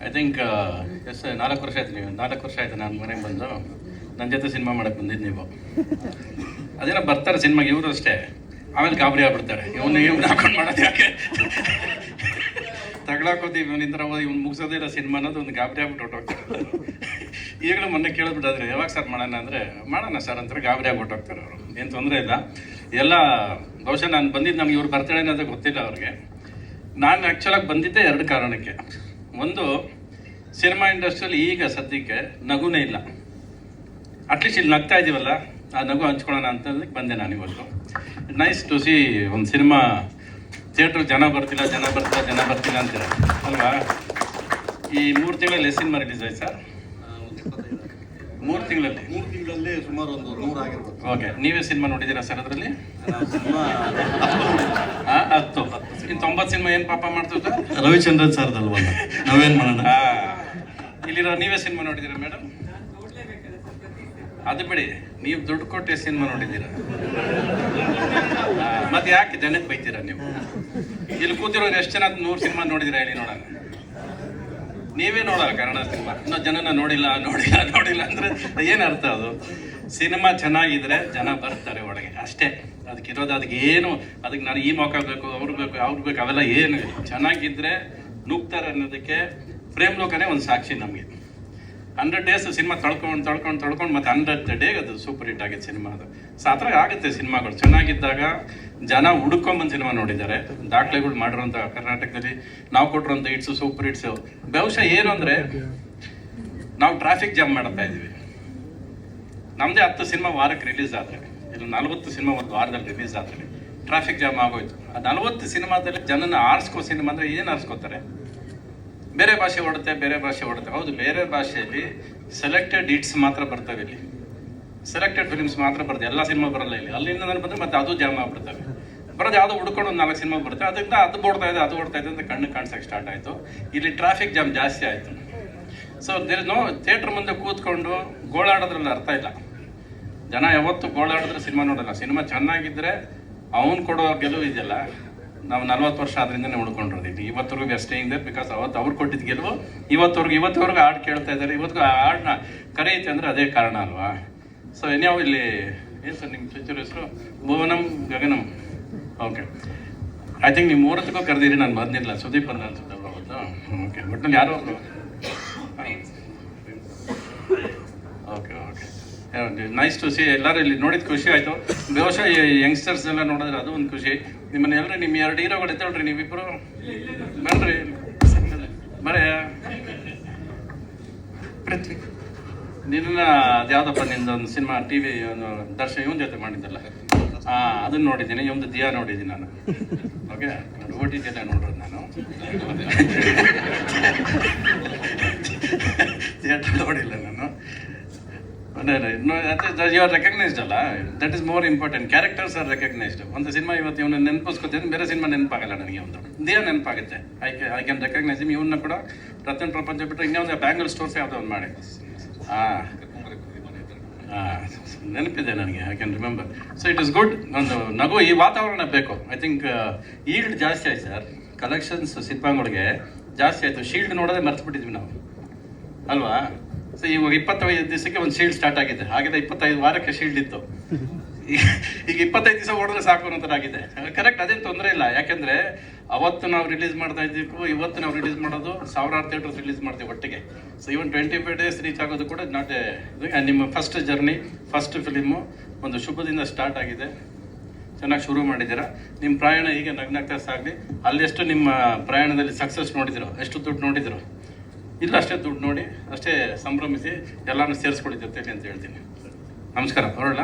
I think S 4 ವರ್ಷ ಆಯ್ತು. ನೀವು 4 ವರ್ಷ ಆಯ್ತು ನಾನು ಮನೆಗೆ ಬಂದು ನನ್ನ ಜೊತೆ ಸಿನಿಮಾ ಮಾಡಕ್ಕೆ ಬಂದಿದ್ದು ನೀವು. ಅದೇನೋ ಬರ್ತಾರೆ ಸಿನಿಮಾಗೆ ಇವರು ಅಷ್ಟೇ, ಆಮೇಲೆ ಗಾಬರಿ ಆಗ್ಬಿಡ್ತಾರೆ. ಇವ್ನು ಹಾಕೊಂಡು ಮಾಡೋದು ಯಾಕೆ ತಗೊಳಕೋತೀವಿ ಇವನ ಥರ ಇವ್ನು ಮುಗಿಸೋದೇ ಇಲ್ಲ ಸಿನಿಮಾ ಅನ್ನೋದು ಒಂದು ಗಾಬರಿ ಆಗ್ಬಿಟ್ಟು ಹೊಟ್ಟೋಗ್ತಾರೆ. ಈಗಲೂ ಮೊನ್ನೆ ಕೇಳಿಬಿಟ್ಟಾದ್ರೆ ಯಾವಾಗ ಸರ್ ಮಾಡೋಣ ಅಂದರೆ ಮಾಡೋಣ ಸರ್ ಅಂತಾರೆ, ಗಾಬರಿ ಆಗ್ಬಿಟ್ಟು ಹೋಗ್ತಾರೆ ಅವರು. ಏನು ತೊಂದರೆ ಇಲ್ಲ. ಎಲ್ಲ ಬಹುಶಃ ನಾನು ಬಂದಿದ್ದು ನಮ್ಗೆ ಇವ್ರು ಬರ್ತಡೇ ಅನ್ನೋದು ಗೊತ್ತಿಲ್ಲ ಅವ್ರಿಗೆ. ನಾನು ಆ್ಯಕ್ಚುಲಾಗಿ ಬಂದಿದ್ದೆ 2 ಕಾರಣಕ್ಕೆ. ಒಂದು, ಸಿನಿಮಾ ಇಂಡಸ್ಟ್ರಿಯಲ್ಲಿ ಈಗ ಸದ್ಯಕ್ಕೆ ನಗುನೇ ಇಲ್ಲ. ಅಟ್ಲೀಸ್ಟ್ ಇಲ್ಲಿ ನಗ್ತಾ ಇದ್ದೀವಲ್ಲ, ಆ ನಗು ಹಂಚ್ಕೊಳ್ಳೋಣ ಅಂತಂದಕ್ಕೆ ಬಂದೆ ನಾನು ಇವತ್ತು. ನೈಸ್ ಟು ಸಿ ಒಂದು ಸಿನಿಮಾ ಥಿಯೇಟ್ರ್ ಜನ ಬರ್ತಿಲ್ಲ ಅಂತೀರ ಅಲ್ವಾ? ಈ 3 ತಿಂಗಳಲ್ಲಿ ಎಷ್ಟು ಸಿನಿಮಾ ರಿಲೀಸ್ ಆಯ್ತು ಸರ್? 3 ತಿಂಗಳಲ್ಲಿ ಸುಮಾರು ಒಂದು 100 ಆಗಿರ್ಬೋದು. ಓಕೆ, ನೀವೇ ಸಿನಿಮಾ ನೋಡಿದ್ದೀರಾ ಸರ್ ಅದರಲ್ಲಿ? 10. ಇನ್ನು 90 ಸಿನಿಮಾ ಏನು ಪಾಪ ಮಾಡ್ತೀವಿ ಸರ್? ರವಿಚಂದ್ರನ್ ಸರ್ ಅಲ್ವಲ್ಲ, ನಾವೇನು ಮಾಡೋಣ. ಇಲ್ಲಿರೋ ನೀವೇ ಸಿನಿಮಾ ನೋಡಿದ್ದೀರಾ ಮೇಡಮ್? ಅದು ಬಿಡಿ, ನೀವು ದುಡ್ಡು ಕೊಟ್ಟು ಸಿನಿಮಾ ನೋಡಿದ್ದೀರಾ? ಮತ್ತೆ ಯಾಕೆ ಜನಕ್ಕೆ ಬೈತೀರಾ ನೀವು? ಇಲ್ಲಿ ಕೂತಿರೋರು ಎಷ್ಟು ಜನ 100 ಸಿನಿಮಾ ನೋಡಿದ್ದೀರಾ ಹೇಳಿ ನೋಡೋಣ. ನೀವೇ ನೋಡಲ್ಲ ಕನ್ನಡ ಸಿನಿಮಾ, ಇನ್ನೂ ಜನನ ನೋಡಿಲ್ಲ ಅಂದ್ರೆ ಏನು ಅರ್ಥ? ಅದು ಸಿನಿಮಾ ಚೆನ್ನಾಗಿದ್ರೆ ಜನ ಬರ್ತಾರೆ ಒಳಗೆ ಅಷ್ಟೇ. ಅದಕ್ಕಿರೋದು ಅದಕ್ಕೆ ನಾನು ಈ ಮೌಕ ಬೇಕು, ಅವ್ರು ಬೇಕು ಅವೆಲ್ಲ ಏನು ಇಲ್ಲ. ಚೆನ್ನಾಗಿದ್ರೆ ನುಗ್ತಾರೆ ಅನ್ನೋದಕ್ಕೆ ಪ್ರೇಮ್ ಲೋಕನೇ ಒಂದು ಸಾಕ್ಷಿ ನಮಗೆ. 100 ಡೇಸ್ ಸಿನಿಮಾ ತಳ್ಕೊಂಡು ಮತ್ತೆ 100th ಡೇ ಅದು ಸೂಪರ್ ಹಿಟ್ ಆಗಿತ್ತು ಸಿನಿಮಾ. ಅದು ಸೊ ಆ ಥರ ಆಗುತ್ತೆ ಸಿನಿಮಾಗಳು ಚೆನ್ನಾಗಿದ್ದಾಗ. ಜನ ಹುಡ್ಕೊಂಬಂದು ಸಿನಿಮಾ ನೋಡಿದ್ದಾರೆ, ದಾಖಲೆಗಳು ಮಾಡಿರೋಂಥ ಕರ್ನಾಟಕದಲ್ಲಿ ನಾವು ಕೊಟ್ಟಿರೋಂಥ ಹಿಟ್ಸು ಸೂಪರ್ ಹಿಟ್ಸು. ಬಹುಶಃ ಏನು ಅಂದರೆ ನಾವು ಟ್ರಾಫಿಕ್ ಜಾಮ್ ಮಾಡ್ತಾ ಇದ್ದೀವಿ. ನಮ್ಮದೇ 10 ಸಿನಿಮಾ ವಾರಕ್ಕೆ ರಿಲೀಸ್ ಆದರೆ, ಇಲ್ಲಿ 40 ಸಿನಿಮಾ ಒಂದು ವಾರದಲ್ಲಿ ರಿಲೀಸ್ ಆದರೆ ಟ್ರಾಫಿಕ್ ಜಾಮ್ ಆಗೋಯ್ತು. ಆ 40 ಸಿನಿಮಾದಲ್ಲಿ ಜನನ ಆರಿಸ್ಕೋ ಸಿನಿಮಾ ಅಂದರೆ ಏನು ಆರಿಸ್ಕೋತಾರೆ? ಬೇರೆ ಭಾಷೆ ಓಡುತ್ತೆ. ಹೌದು, ಬೇರೆ ಭಾಷೆಯಲ್ಲಿ ಸೆಲೆಕ್ಟೆಡ್ ಹಿಟ್ಸ್ ಮಾತ್ರ ಬರ್ತವೆ. ಇಲ್ಲಿ ಸೆಲೆಕ್ಟೆಡ್ ಫಿಲ್ಮ್ಸ್ ಮಾತ್ರ ಬರ್ತವೆ, ಎಲ್ಲ ಸಿನಿಮಾ ಬರಲ್ಲ ಇಲ್ಲಿ. ಅಲ್ಲಿಂದ ನಾನು ಬಂದರೆ ಮತ್ತೆ ಅದು ಜಾಮ್ ಆಗ್ಬಿಡ್ತವೆ. ಬರೋದು ಯಾವುದೋ ಹುಡ್ಕೊಂಡು ಒಂದು 4 ಸಿನಿಮಾ ಬರುತ್ತೆ, ಅದರಿಂದ ಅದು ಓಡ್ತಾ ಇದೆ ಅಂತ ಕಣ್ಣು ಕಾಣಿಸೋಕ್ಕೆ ಸ್ಟಾರ್ಟ್ ಆಯಿತು. ಇಲ್ಲಿ ಟ್ರಾಫಿಕ್ ಜಾಮ್ ಜಾಸ್ತಿ ಆಯಿತು. So there is no theatre ಮುಂದೆ ಕೂತ್ಕೊಂಡು ಗೋಳಾಡೋದ್ರಲ್ಲಿ ಅರ್ಥ ಇಲ್ಲ. ಜನ ಯಾವತ್ತು ಗೋಳಾಡಿದ್ರೆ ಸಿನಿಮಾ ನೋಡಲ್ಲ. ಸಿನಿಮಾ ಚೆನ್ನಾಗಿದ್ದರೆ ಅವನು ಕೊಡೋ ಗೆಲುವು ಇದೆಯಲ್ಲ, ನಾವು 40 ವರ್ಷ ಅದರಿಂದನೇ ಉಳ್ಕೊಂಡಿರೋದು. ಇವತ್ತವರೆಗೂ we are staying there because ಅವತ್ತು ಅವ್ರು ಕೊಟ್ಟಿದ್ದು ಗೆಲುವು ಇವತ್ತವರೆಗೂ ಹಾಡು ಕೇಳ್ತಾ ಇದ್ದಾರೆ. ಇವತ್ತಿಗೂ ಆ ಹಾಡನ್ನ ಕರೆಯುತ್ತೆ ಅಂದರೆ ಅದೇ ಕಾರಣ ಅಲ್ವಾ? ಸೊ ಏನ್ಯಾವ ಇಲ್ಲಿ ಏನು ಸರ್ ನಿಮ್ಮ ಫ್ಯೂಚರ್ ಹೆಸರು? ಭುವನಂ ಗಗನಂ. ಓಕೆ, ಐ ಥಿಂಕ್ ನೀವು 3 ಕರೆದಿರಿ, ನಾನು ಬಂದಿಲ್ಲ. ಸುದೀಪ್ ಅಂತ ಅನ್ಸುತ್ತೆ ಅವತ್ತು. ಓಕೆ, ಒಟ್ಟಿನಲ್ಲಿ ಯಾರೋ ಒಬ್ರು. Okay, nice to see. ಎಲ್ಲರೂ ಇಲ್ಲಿ ನೋಡಿದ ಖುಷಿ ಆಯಿತು. ಬಹುಶಃ ಯಂಗ್ಸ್ಟರ್ಸ್ ಎಲ್ಲ ನೋಡಿದ್ರೆ ಅದು ಒಂದು ಖುಷಿ. ನಿಮ್ಮನ್ನ ಎಲ್ಲರೂ ನಿಮ್ಮ 2 ಹೀರೋಗಳು ಎತ್ತಳ್ರಿ, ನೀವಿಬ್ಬರು ಬನ್ರಿ ಬರೇ. ಪೃಥ್ವಿ, ನಿನ್ನ ಅದ್ಯಾವುದಪ್ಪ ನಿಂದೊಂದು ಸಿನಿಮಾ TV ಒಂದು ದರ್ಶನ ಇವನ್ ಜೊತೆ ಮಾಡಿದ್ದಲ್ಲ, ಅದನ್ನು ನೋಡಿದ್ದೀನಿ. ಇವೊಂದು ದಿಯಾ ನೋಡಿದ್ದೀನಿ ನಾನು. ಓಕೆ, OTT ಎಲ್ಲ ನೋಡೋದು ನಾನು, ಥಿಯೇಟರ್ ನೋಡಿಲ್ಲ ನಾನು. ಯು ಆರ್ ರೆಕಗ್ನೈಸ್ಡ್ ಅಲ್ಲ, that is more important. Characters are recognised. ಒಂದು ಸಿನಿಮಾ ಇವತ್ತು ಇವನ್ನ ನೆನಪಿಸ್ಕೊತೀನಿ, ಬೇರೆ ಸಿನಿಮಾ ನೆನಪಾಗಲ್ಲ ನನಗೆ. ಒಂದು ದಿಯಾ ನೆನಪಾಗುತ್ತೆ. I can recognise him. ಇವನ್ನ ಕೂಡ ರತನ್ ಪ್ರಪಂಚ ಬಿಟ್ಟರೆ ಇನ್ನೊಂದು ಬ್ಯಾಂಗಲ್ ಸ್ಟೋರ್ಸ್ ಯಾವುದೋ ಒಂದು ಮಾಡಿ ನೆನಪಿದೆ ನನಗೆ. I can remember. So it is good. ಒಂದು ನಗು, ಈ ವಾತಾವರಣ ಬೇಕು. ಐ ಥಿಂಕ್ ಈಲ್ಡ್ ಜಾಸ್ತಿ ಆಯ್ತು ಸರ್. ಕಲೆಕ್ಷನ್ಸ್ ಸಿನಿಮಾಗಳಿಗೆ ಜಾಸ್ತಿ ಆಯಿತು. ಶೀಲ್ಡ್ ನೋಡೋದೇ ಮರ್ತು ಬಿಟ್ಟಿದ್ವಿ ನಾವು ಅಲ್ವಾ? ಸೊ ಇವಾಗ 25 ದಿವಸಕ್ಕೆ ಒಂದು ಶೀಲ್ಡ್ ಸ್ಟಾರ್ಟ್ ಆಗಿದೆ. ಹಾಗಿದೆ 25 ವಾರಕ್ಕೆ ಶೀಲ್ಡ್ ಇತ್ತು. ಈಗ 25 ದಿವಸ ಓಡಿದ್ರೆ ಸಾಕು ಅನ್ನೋ ಥರ ಆಗಿದೆ. ಕರೆಕ್ಟ್, ಅದೇನು ತೊಂದರೆ ಇಲ್ಲ. ಯಾಕೆಂದರೆ ಅವತ್ತು ನಾವು ರಿಲೀಸ್ ಮಾಡ್ತಾ ಇದ್ದೀವಿ, ಇವತ್ತು ನಾವು ರಿಲೀಸ್ ಮಾಡೋದು 1000 ಥಿಯೇಟರ್ಸ್ ರಿಲೀಸ್ ಮಾಡ್ತೀವಿ ಒಟ್ಟಿಗೆ. ಸೊ ಇವನ್ 25 ಡೇಸ್ ರೀಚ್ ಆಗೋದು ಕೂಡ ನಾಟ್ ನಿಮ್ಮ ಫಸ್ಟ್ ಜರ್ನಿ, ಫಸ್ಟ್ ಫಿಲಿಮು ಒಂದು ಶುಭದಿಂದ ಸ್ಟಾರ್ಟ್ ಆಗಿದೆ. ಚೆನ್ನಾಗಿ ಶುರು ಮಾಡಿದ್ದೀರಾ. ನಿಮ್ಮ ಪ್ರಯಾಣ ಹೀಗೆ ನಗ್ನಗ್ತಾ ಸಾಗಲಿ. ಅಲ್ಲೆಷ್ಟು ನಿಮ್ಮ ಪ್ರಯಾಣದಲ್ಲಿ ಸಕ್ಸಸ್ ನೋಡಿದಿರೋ, ಎಷ್ಟು ದುಡ್ಡು ನೋಡಿದಿರೋ, ಇಲ್ಲ ಅಷ್ಟೇ ದುಡ್ಡು ನೋಡಿ ಅಷ್ಟೇ ಸಂಭ್ರಮಿಸಿ ಎಲ್ಲಾನು ಸೇರಿಸ್ಕೊಳ್ಳಿ ಜೊತೆಲಿ ಅಂತ ಹೇಳ್ತೀನಿ. ನಮಸ್ಕಾರ, ಹೊರಡಲ್ಲ.